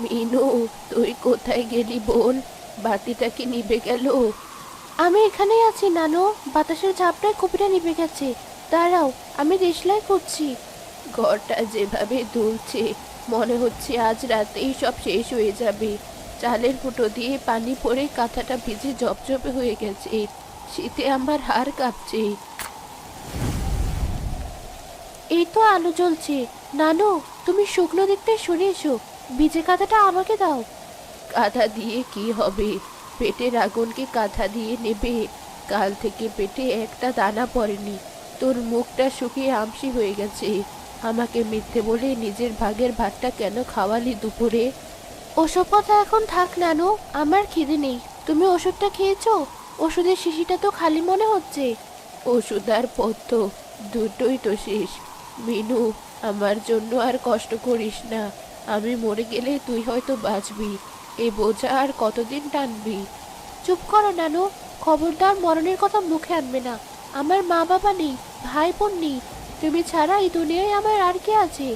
মিনু, তুই কোথায় গেলি বোন? বাতিটা কি নিভে গেল? আমি এখানেই আছি নানু, বাতাসের ঝাপটায় কপিটা নিভে গেছে। দাঁড়াও, আমি দেশলাই করছি। ঘরটা যেভাবে দুলছে, মনে হচ্ছে আজ রাতেই সব শেষ হয়ে যাবে। চালের ফুটো দিয়ে পানি পড়ে কাঁথাটা ভিজে জবজবে হয়ে গেছে। শীতে আমার হাড় কাঁপছে। এই তো আলো জ্বলছে। নানু, তুমি শুকনো দিকটা সরে এসো, ভিজে কাঁথাটা আমাকে দাও। কাঁথা দিয়ে কি হবে? পেটের আগুনকে কাঁথা দিয়ে নেবে? কাল থেকে পেটে একটা দানা পড়েনি। তোর মুখটা শুকিয়ে আমসি হয়ে গেছে। আমাকে মিথ্যে বলে নিজের ভাগের ভাতটা কেন খাওয়ালি দুপুরে? ওসব কথা এখন থাক নানু, আমার খিদে নেই। তুমি ওষুধটা খেয়েছো? ওষুধের শিশিটা তো খালি মনে হচ্ছে। ওষুধ আর পথ্য দুটোই তো শেষ। মিনু, আমার জন্য আর কষ্ট করিস না। আমি মরে গেলে তুই হয়তো বাঁচবি। এই বোঝা আর কতদিন টানবি? চুপ করো নানু, খবরদার মরণের কথা মুখে আনবে না। আমার মা বাবা নেই, ভাই বোন নেই। তুমি ছাড়া এই দুনিয়ায় আমার আর কে আছে?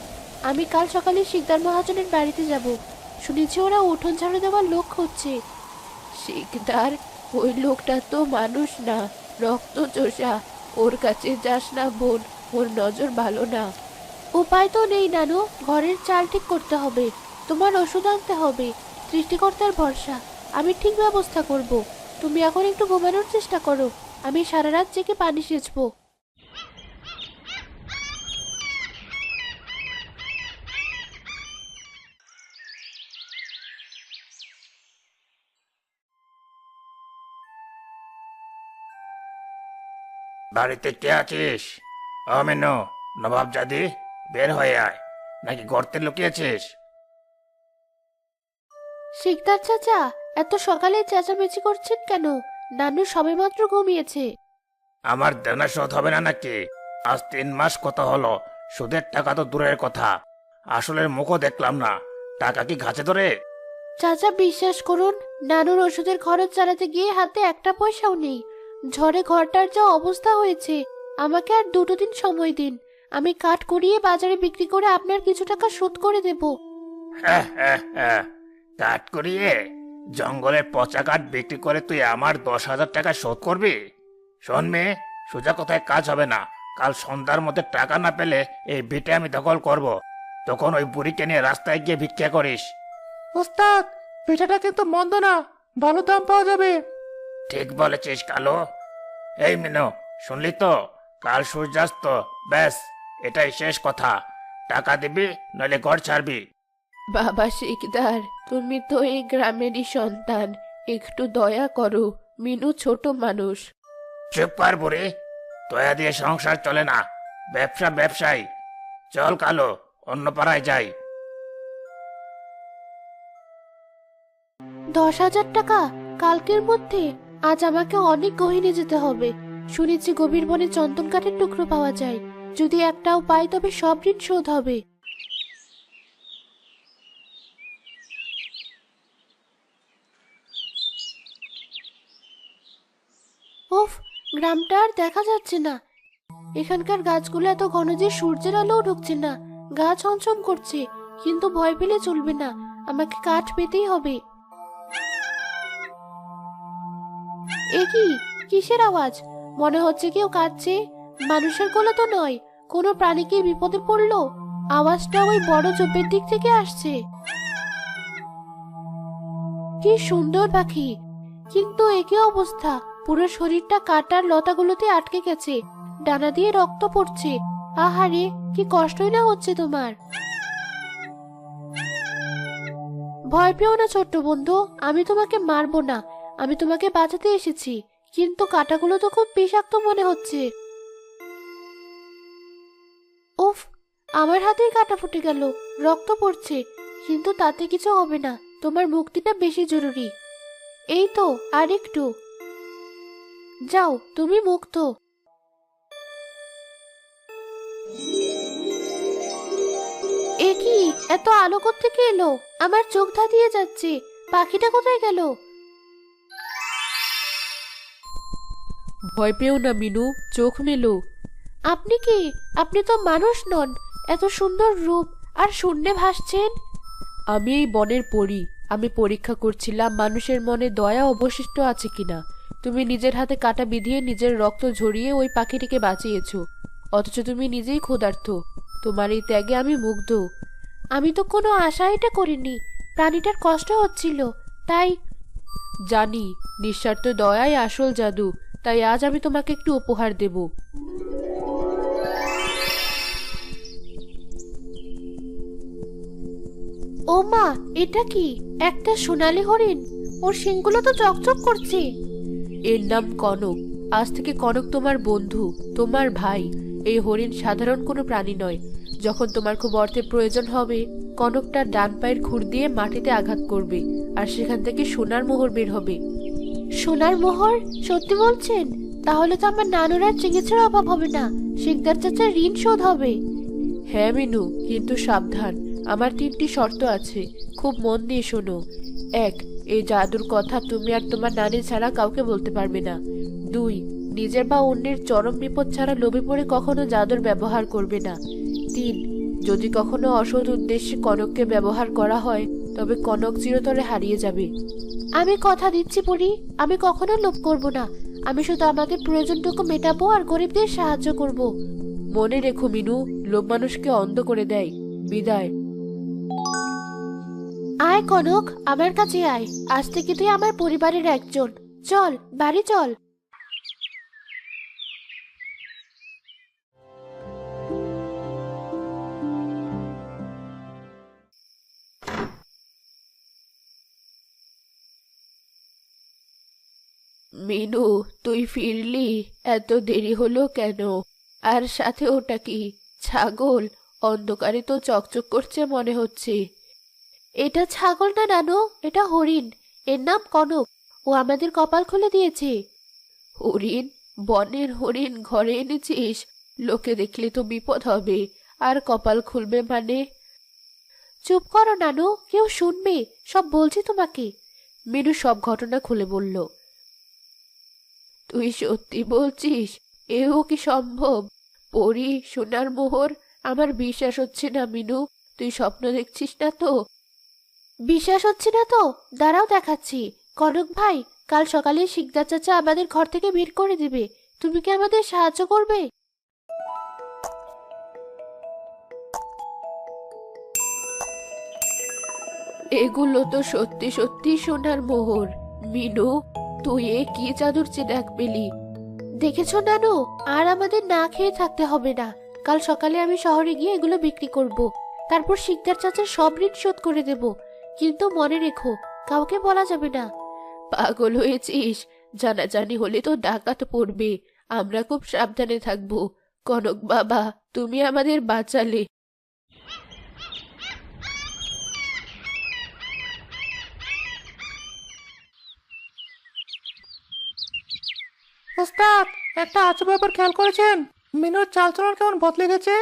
আমি কাল সকালে শিকদার মহাজনের বাড়িতে যাব। শুনেছি ওরা উঠোন ঝাড়ু দেওয়ার লোক হচ্ছে। শিকদার? ওই লোকটা তো মানুষ না, রক্ত চোষা। ওর কাছে যাস না বোন, ওর নজর ভালো না। উপায় তো নেই নানু, ঘরের চাল ঠিক করতে হবে, তোমার ওষুধ আনতে হবে। সৃষ্টিকর্তার ভরসা, আমি ঠিক ব্যবস্থা করব। তুমি এখন একটু ঘুমানোর চেষ্টা করো, আমি সারা রাত জেগে পানি সেচবো। বাড়িতে কে আছিস? মেনো, নবাব জাদি, বের হয়ে আয়। নাকি গর্তে লুকিয়েছিস? শিকদার চাচা, এত সকালে চেঁচামেচি করছেন কেন? নানু সবেমাত্র ঘুমিয়েছে। আমার দেনা শোধ হবে না নাকি? আজ 3 মাস কত হলো? সুদের টাকা তো দূরের কথা, আসলের মুখও দেখলাম না। টাকা কি ঘাচে ধরে? চাচা বিশ্বাস করুন, নানুর ওষুধের খরচ চালাতে গিয়ে হাতে একটা পয়সাও নেই। ঝড়ে ঘরটার যা অবস্থা হয়েছে, আমাকে আর 2 দিন সময় দিন। আমি কাঠ কুড়িয়ে বাজারে বিক্রি করে আপনার কিছু টাকা শোধ করে দেব। হ্যাঁ হ্যাঁ হ্যাঁ, কাঠ করিয়ে জঙ্গলের পচা কাঠ বিক্রি করে তুই আমার 10,000 টাকা শোধ করবি? শোন মেয়ে, সোজা কথায় কাজ হবে না। কাল সন্ধ্যার মধ্যে টাকা না পেলে এই ভিটে আমি দখল করব। তখন ওই বুড়িকে নিয়ে রাস্তায় গিয়ে ভিক্ষা করিস। ওস্তাদ, পিঠাটা কিন্তু মন্দ না, ভালো দাম পাওয়া যাবে। ঠিক বলেছিস কালো। এই মিনু, শুনলি তো? কাল সূর্যাস্ত, ব্যাস, এটাই শেষ কথা। টাকা দিবি নইলে ঘর ছাড়বি। বাবা শিকদার, তুমি তো এই গ্রামেরই সন্তান, একটু দয়া করো। মিনু ছোট মানুষ। চুপ কর বুড়ি, দয়া দিয়ে সংসার চলে না। ব্যবসা ব্যবসায়ী। চল কালো, অন্য পাড়ায় যাই। 10,000 টাকা কালকের মধ্যে? আজ আমাকে অনেক গহীনে যেতে হবে। শুনেছি গভীর বনে চন্দন কাঠের টুকরো পাওয়া যায়। যদি একটাও পাই তবে সব ঋণ শোধ হবে। উফ, গ্রামটা আর দেখা যাচ্ছে না। এখানকার গাছগুলো এত ঘন যে সূর্যের আলোও ঢুকছে না। গা ছমছম করছে, কিন্তু ভয় পেলে চলবে না, আমাকে কাঠ পেতেই হবে। এ কি? কিসের আওয়াজ? মনে হচ্ছে কেউ কাঁদছে। মানুষের গলা তো নয়, কোনো প্রাণী কি বিপদে পড়লো? আওয়াজটা ওই বড় ঝোপের দিক থেকে আসছে। কি সুন্দর পাখি, কিন্তু একই অবস্থা। পুরো শরীরটা কাটার লতাগুলোতে আটকে গেছে, ডানা দিয়ে রক্ত পড়ছে। আহারে, কি কষ্টই না হচ্ছে তোমার। ভয় পেও না ছোট্ট বন্ধু, আমি তোমাকে মারবো না। আমি তোমাকে বাঁচাতে এসেছি, কিন্তু কাঁটাগুলো তো খুব বিষাক্ত মনে হচ্ছে। উফ, আমার হাতেই কাঁটা ফুটে গেল, রক্ত পড়ছে। কিন্তু তাতে কিছু হবে না, তোমার মুক্তিটা বেশি জরুরি। এই তো, আর একটু। যাও, তুমি মুক্ত। এ কি? এত আলো কোত্থেকে এলো? আমার চোখ ধাঁধিয়ে যাচ্ছে। পাখিটা কোথায় গেল? ভয় পেও না মিনু, চোখ মেলো। আপনি কি? আপনি তো মানুষ নন। এত সুন্দর রূপ, আর শূন্যে ভাসছেন? আমি এই বনের পরী। আমি পরীক্ষা করছিলাম মানুষের মনে দয়া অবশিষ্ট আছে কিনা। তুমি নিজের হাতে কাঁটা বিধিয়ে নিজের রক্ত ঝরিয়ে ওই পাখিটিকে বাঁচিয়েছো, অথচ তুমি নিজেই ক্ষুধার্ত। তোমার এই ত্যাগে আমি মুগ্ধ। আমি তো কোনো আশা এটা করিনি, প্রাণীটার কষ্ট হচ্ছিল তাই। জানি, নিঃস্বার্থ দয়াই আসল জাদু। তাই আজ আমি তোমাকে একটু উপহার দেব। ও মা, এটা কি? একটা সোনালী হরিণ। ওর শিংগুলো তো চকচক করছে। এর নাম কনক। আজ থেকে কনক তোমার বন্ধু, তোমার ভাই। এই হরিণ সাধারণ কোনো প্রাণী নয়। যখন তোমার খুব অর্থের প্রয়োজন হবে, কনক তার ডান পায়ের খুর দিয়ে মাটিতে আঘাত করবে, আর সেখান থেকে সোনার মোহর বের হবে। সোনার মোহর? সত্যি বলছেন? তাহলে তো আমার নানুর আর চিকিৎসার অভাব হবে না, শিকদার চাচার ঋণ শোধ হবে। হ্যাঁ মিনু, কিন্তু সাবধান। আমার 3টি শর্ত আছে, খুব মন দিয়ে শোনো। 1, এই জাদুর কথা তুমি আর তোমার নানি ছাড়া কাউকে বলতে পারবে না। 2, নিজের বা অন্যের চরম বিপদ ছাড়া লোভে পড়ে কখনো জাদুর ব্যবহার করবে না। 3, যদি কখনো অসৎ উদ্দেশ্যে কনককে ব্যবহার করা হয়, তবে কনক চিরতরে হারিয়ে যাবে। আমি কথা দিচ্ছি পরি, আমি কখনো লোভ করব না। আমি শুধু আমাদের প্রয়োজনটুকু মেটাবো আর গরিবদের সাহায্য করব। মনে রেখো মিনু, লোভ মানুষকে অন্ধ করে দেয়। বিদায়। আয় কনক, আমার কাছে আয়। আজ থেকে তুই আমার পরিবারের একজন। চল, বাড়ি চল। মিনু, তুই ফিরলি? এত দেরি হলো কেন? আর সাথে ওটা কি, ছাগল? অন্ধকারে তো চকচক করছে মনে হচ্ছে। এটা ছাগল না নানু, এটা হরিণ। এর নাম কনক। ও আমাদের কপাল খুলে দিয়েছে। হরিণ? বনের হরিণ ঘরে এনেছিস? লোকে দেখলে তো বিপদ হবে। আর কপাল খুলবে মানে? চুপ করো নানু, কেউ শুনবে। সব বলছি তোমাকে। মিনু সব ঘটনা খুলে বলল। তুই সত্যি বলছিস? এও কি সম্ভব? পরি, সোনার মোহর? আমার বিশ্বাস হচ্ছে না মিনু। তুই স্বপ্ন দেখছিস না তো? বিশ্বাস হচ্ছে না তো? দাঁড়াও, দেখাচ্ছি। কনক ভাই, কাল সকালে শিকদার চাচা আমাদের ঘর থেকে বের করে দিবে। তুমি কি আমাদের সাহায্য করবে? এগুলো তো সত্যি সত্যি সোনার মোহর। মিনু, তুই এ কি জাদুর চিরাগ পেলি? দেখেছো নানু, আর আমাদের না খেয়ে থাকতে হবে না। কাল সকালে আমি শহরে গিয়ে এগুলো বিক্রি করব। তারপর শিকদার চাচার সব ঋণ শোধ করে দেব। কিন্তু মনে রেখো, কাউকে বলা যাবে না। পাগল হয়েছিস? জানাজানি হলে তো ডাকাত পড়বে। আমরা খুব সাবধানে থাকবো। কনক বাবা, তুমি আমাদের বাঁচালে। ওস্তাদ, একটা আজব ব্যাপার খেয়াল করেছেন? মিনুর চালচলন কেমন বদলে গেছে।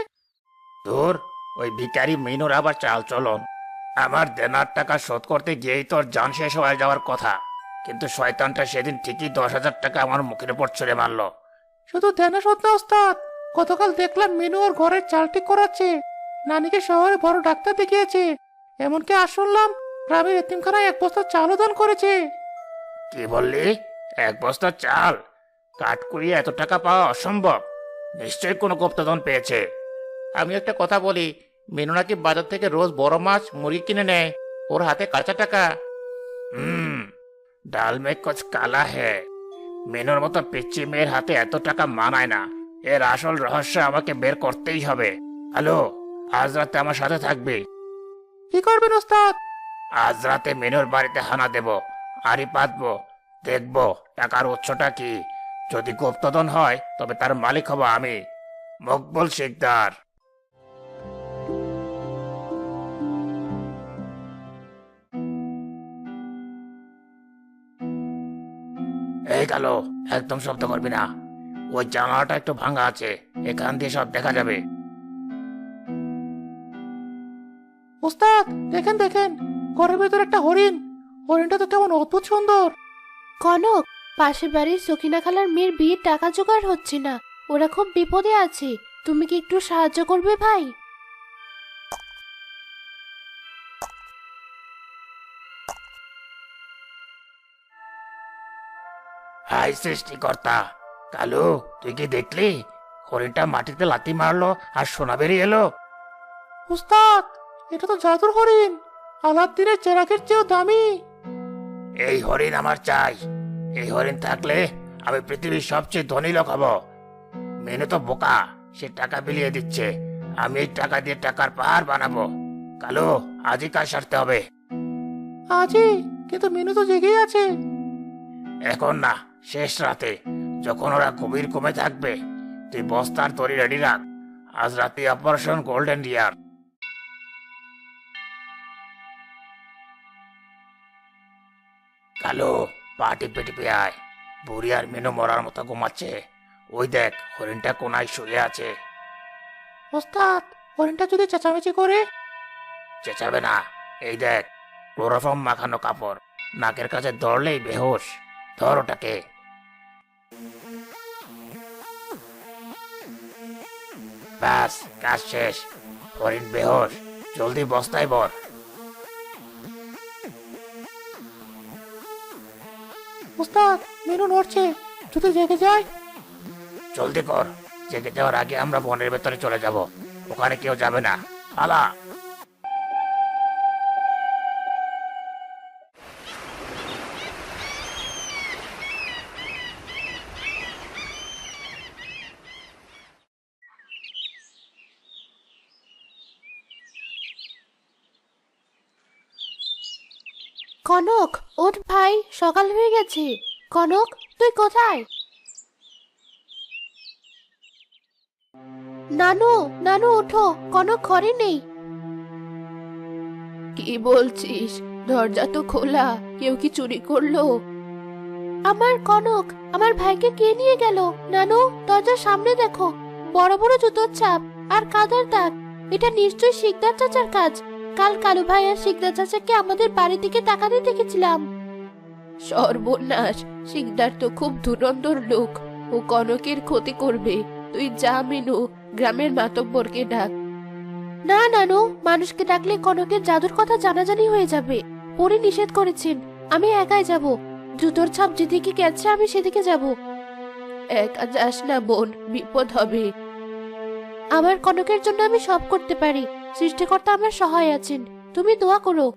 তোর ওই ভিখারি মিনুর আবার চাল চলন। আমার দেনার টাকা শোধ করতে গিয়েই তোর জান শেষ হয়ে যাওয়ার কথা, কিন্তু শয়তানটা সেদিন ঠিকই 10,000 টাকা আমার মুখের উপর ছুঁড়ে মারলো। শুধু ধ্যানে শোধ না ওস্তাদ, গতকাল দেখলাম মিনু ওর ঘরের চাল ঠিক করাচ্ছে। নানিকে শহরে বড় ডাক্তার দেখিয়েছে। এমনকি আর শুনলাম গ্রামের এতিমখানায় 1 বস্তা চালও দান করেছে। কি বললি? 1 বস্তা চাল? কাঠ কুড়িয়ে এত টাকা পাওয়া অসম্ভব। নিশ্চয়ই কোনো গুপ্তধন পেয়েছে। আমি একটা কথা বলি, মিনু নাকি বাজার থেকে রোজ বড় মাছ মুরগি কিনে নেয়। ওর হাতে কাঁচা টাকা। ডাল মে কুছ কালা হ্যায়। মিনুর মতো পিচ্চি মেয়ের হাতে এত টাকা মানায় না। এর আসল রহস্য আমাকে বের করতেই হবে। হ্যালো, আজ রাতে আমার সাথে থাকবে। কি করবেন ওস্তাদ? আজ রাতে মিনুর বাড়িতে হানা দেব, আড়ি পাতবো, দেখবো টাকার উৎসটা কি। যদি গুপ্তধন হয় তবে তার মালিক হব আমি, মকবুল শিকদার। এই গেল, একদম শব্দ করবি না। ওই জানালাটা একটু ভাঙা আছে, এখান দিয়ে সব দেখা যাবে। ওস্তাদ, দেখেন দেখেন, ঘরের ভেতর একটা হরিণ। হরিণটা তো কেমন অদ্ভুত সুন্দর। কনক, পাশের বাড়ির সখিনা খালার মেয়ের বিয়ের টাকা জোগাড় হচ্ছে না। ওরা খুব বিপদে আছে। তুমি কি একটু সাহায্য করবে ভাই? হাই সৃষ্টিকর্তা, কালু তুই কি দেখলি? হরিণটা মাটিতে লাথি মারলো আর সোনা বেরিয়ে এলো। উস্তাদ, এটা তো জাদুর হরিণ, আলাদিনের চেরাগের চেয়েও দামি। এই হরিণ আমার চাই। এই হরিণ থাকলে আমি পৃথিবীর সবচেয়ে ধনী লোক হব। মেনু তো বোকা, সে টাকা বিলিয়ে দিচ্ছে। আমি এই টাকা দিয়ে টাকার পাহাড় বানাবো। কালু, আজই কাজ সারতে হবে। আজই? কিন্তু মিনু তো জেগেই আছে। এখন না, শেষ রাতে যখন ওরা গভীর ঘুমে থাকবে। তুই বস্তার তরি রেডি রাখ। আজ রাতে অপারেশন গোল্ডেন ইয়ার। কালু, পা টিপে টিপে আয়। বুড়ি আর মিনু মরার মতো ঘুমাচ্ছে। ওই দেখ, হরিণটা কোনায় শুয়ে আছে। ওস্তাদ, হরিণটা যদি চেঁচামেচি করে? চেঁচাবে না। এই দেখ, ক্লোরোফর্ম মাখানো কাপড়, নাকের কাছে ধরলেই বেহুশ। ধর ওটাকে। ব্যাস, কাজ শেষ। হরিণ বেহুশ, জলদি বস্তায় ভর। ওস্তাদ, মিনু নড়ছে, যদি জেগে যায়? জলদি কর। জেগে যাওয়ার আগে আমরা বনের ভেতরে চলে যাব। ওখানে কেউ যাবে না। আলা। কনক, ওঠ ভাই, সকাল হয়ে গেছে। কনক, তুই কোথায়? নানু, নানু ওঠো, কনক ঘরে নেই। কি বলছিস? দরজা তো খোলা, কেউ কি চুরি করলো? আমার কনক, আমার ভাইকে কে নিয়ে গেল? নানু, দরজার সামনে দেখো, বড় বড় জুতোর ছাপ আর কাদার দাগ। এটা নিশ্চয়ই শিকদার চাচার কাজ। কাল কালু ভাই আর শিকদার চাচাকে আমাদের বাড়ি থেকে তাকাতে দেখেছিলাম। সর্বনাশ, শিকদার তো খুব ধুরন্ধর লোক। ও কনকের ক্ষতি করবে। তুই যা মিনু, গ্রামের মাতব্বরকে ডাক। না নানু, মানুষকে ডাকলে কনকের জাদুর কথা জানাজানি হয়ে যাবে। পরে নিষেধ করেছেন। আমি একাই যাব। জুতোর ছাপ যেদিকে গেছে আমি সেদিকে যাব। একা যাস না বোন, বিপদ হবে। আমার কনকের জন্য আমি সব করতে পারি। সৃষ্টিকর্তা আমার সহায় আছেন। তুমি দোয়া করো।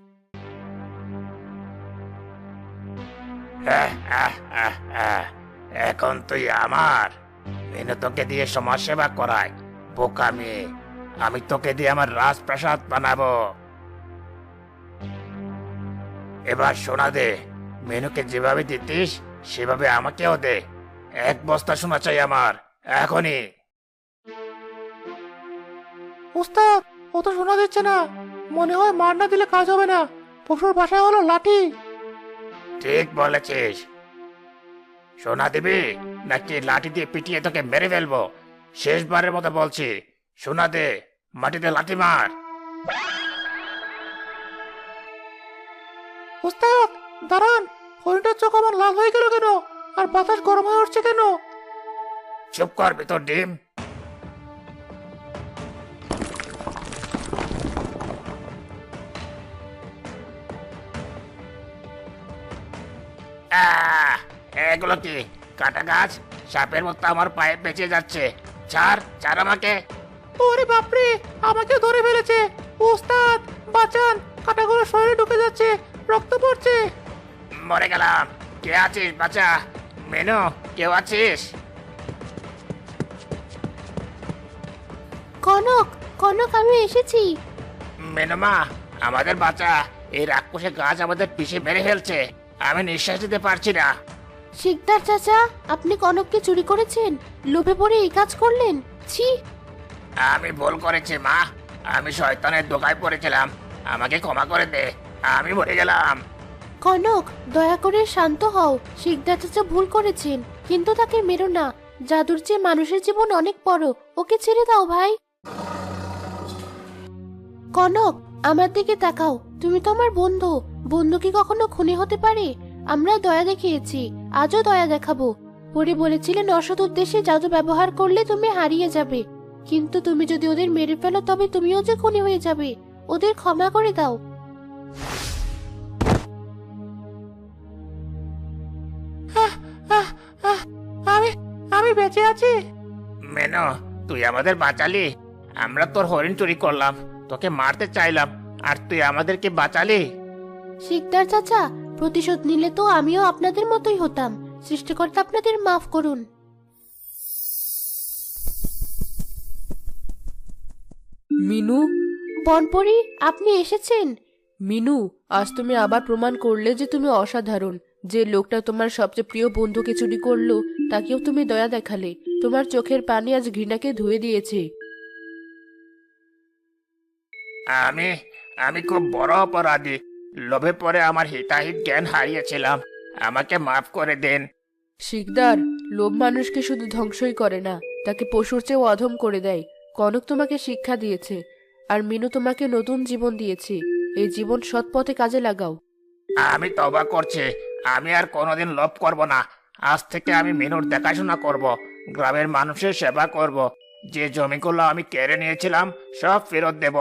এখন তুই আমার। মেনু তোকে দিয়ে সমাজ সেবা করায়। বোকা মেয়ে, আমি তোকে দিয়ে আমার রাজপ্রাসাদ বানাবো। এবার সোনা দে। মেনুকে যেভাবে দিতিস সেভাবে আমাকেও দে। 1 বস্তা সোনা চাই আমার, এখনই। ওস্তাদ, ও তো শোনা দিচ্ছে না। মনে হয় মার না দিলে কাজ হবে না। পশুর ভাষায় হলো লাঠি। ঠিক বলেছিস। সোনা দিবি নাকি লাঠি দিয়ে পিটিয়ে তোকে মেরে ফেলবো? শেষবারের মতো বলছি, সোনা দে, মাটিতে লাঠি মার। ওস্তাদ, দাঁড়ান, হরিণটার চোখ আমার লাল হয়ে গেল কেন? আর বাতাস গরম হয়ে উঠছে কেন? চুপ কর ভিতর ডিম। এগুলো কি? কাটা গাছ? সাপের মতো আমার পায়ে বেঁচে যাচ্ছে। ছাড়, ছাড় আমাকে। ওরে বাপরে, আমাকে ধরে ফেলেছে। ওস্তাদ, বাঁচান, কাঁটাগুলো শরীরে ঢুকে যাচ্ছে, রক্ত পড়ছে। মরে গেলাম। কে আছিস? বাঁচা। মেনু, কেউ আছিস? কনক, কনক, আমি এসেছি। মেনু মা, আমাদের বাঁচা। এই রাক্ষসে গাছ আমাদের পিছে মেরে ফেলছে। আমি নিঃশ্বাস নিতে পারছি না। শিকদার চাচা, আপনি কনককে চুরি করেছেন? লোভে পড়ে এই কাজ করলেন? ছি! আমি ভুল করেছি মা। আমি শয়তানের দোকায় পড়েছিলাম। আমাকে ক্ষমা করে দে। আমি মরে গেলাম। কনক, দয়া করে শান্ত হও। শিকদার চাচা ভুল করেছেন, কিন্তু তাকে মেরো না। জাদুর চেয়ে মানুষের জীবন অনেক বড়। ওকে ছেড়ে দাও ভাই। কনক, আমার দিকে তাকাও। তুমি তো আমার বন্ধু। বন্ধু কি কখনো খুনি হতে পারে? আমরা দয়া দেখিয়েছি, আজও দয়া দেখাবো। পরে বলেছিলেন অসৎ উদ্দেশ্যে জাদু ব্যবহার করলে তুমি হারিয়ে যাবে। কিন্তু তুমি যদি ওদের মেরে ফেলো তবে তুমিও যে খুনি হয়ে যাবে। ওদের ক্ষমা করে দাও। বেঁচে আছি? মেনো, তুই আমাদের বাঁচালি। আমরা তোর হরিণ চুরি করলাম, তোকে মারতে চাইলাম, আর তুই আমাদেরকে বাঁচালি। শিকদার চাচা, প্রতিশোধ নিলে তো আমিও আপনাদের মতোই হতাম। সৃষ্টিকর্তা আপনাদের মাফ করুন। মিনু, বনপরি, আপনি এসেছেন? মিনু, আজ তুমি আবার প্রমাণ করলে যে তুমি অসাধারণ। যে লোকটা তোমার সবচেয়ে প্রিয় বন্ধুকে চুরি করলো, তাকেও তুমি দয়া দেখালে। তোমার চোখের পানি আজ ঘৃণাকে ধুয়ে দিয়েছে। আমি আমি খুব বড় অপরাধী। লোভে পড়ে আমার হিতাহিত জ্ঞান হারিয়েছিলাম। আমাকে মাফ করে দেন। শিকদার, লোভ মানুষকে শুধু ধ্বংসই করে না, তাকে পশুর চেয়েও অধম করে দেয়। কনক তোমাকে শিক্ষা দিয়েছে, আর মিনু তোমাকে নতুন জীবন দিয়েছে। এই জীবন সৎ পথে কাজে লাগাও। আমি তওবা করছি। আমি আর কোনোদিন লোভ করব না। আজ থেকে আমি মিনুর দেখাশোনা করব, গ্রামের মানুষের সেবা করব। যে জমিগুলো আমি কেড়ে নিয়েছিলাম সব ফেরত দেব।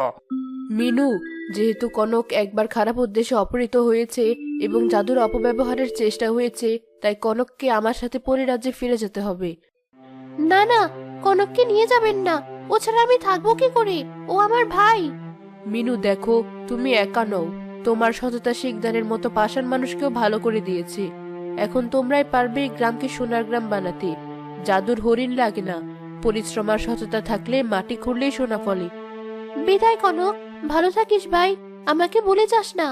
মিনু, যেহেতু কনক একবার খারাপ উদ্দেশ্যে অপহৃত হয়েছে এবং জাদুর অপব্যবহারের চেষ্টা হয়েছে, তাই কনককে আমার সাথে পরিরাজ্যে ফিরে যেতে হবে। না না, কনককে নিয়ে যাবেন না। ও ছাড়া আমি থাকবো কি করে? ও আমার ভাই। মিনু দেখো, তুমি একা নও। তোমার সততা শিকদারের মতো পাষাণ মানুষকেও ভালো করে দিয়েছে। এখন তোমরাই পারবে এই গ্রামকে সোনার গ্রাম বানাতে। জাদুর হরিণ লাগে না, পরিশ্রম আর সততা থাকলে মাটি খুঁড়লেই সোনা ফলে। বিদায় কনক, ভালো থাকিস ভাই, আমাকে ভুলে যাস না।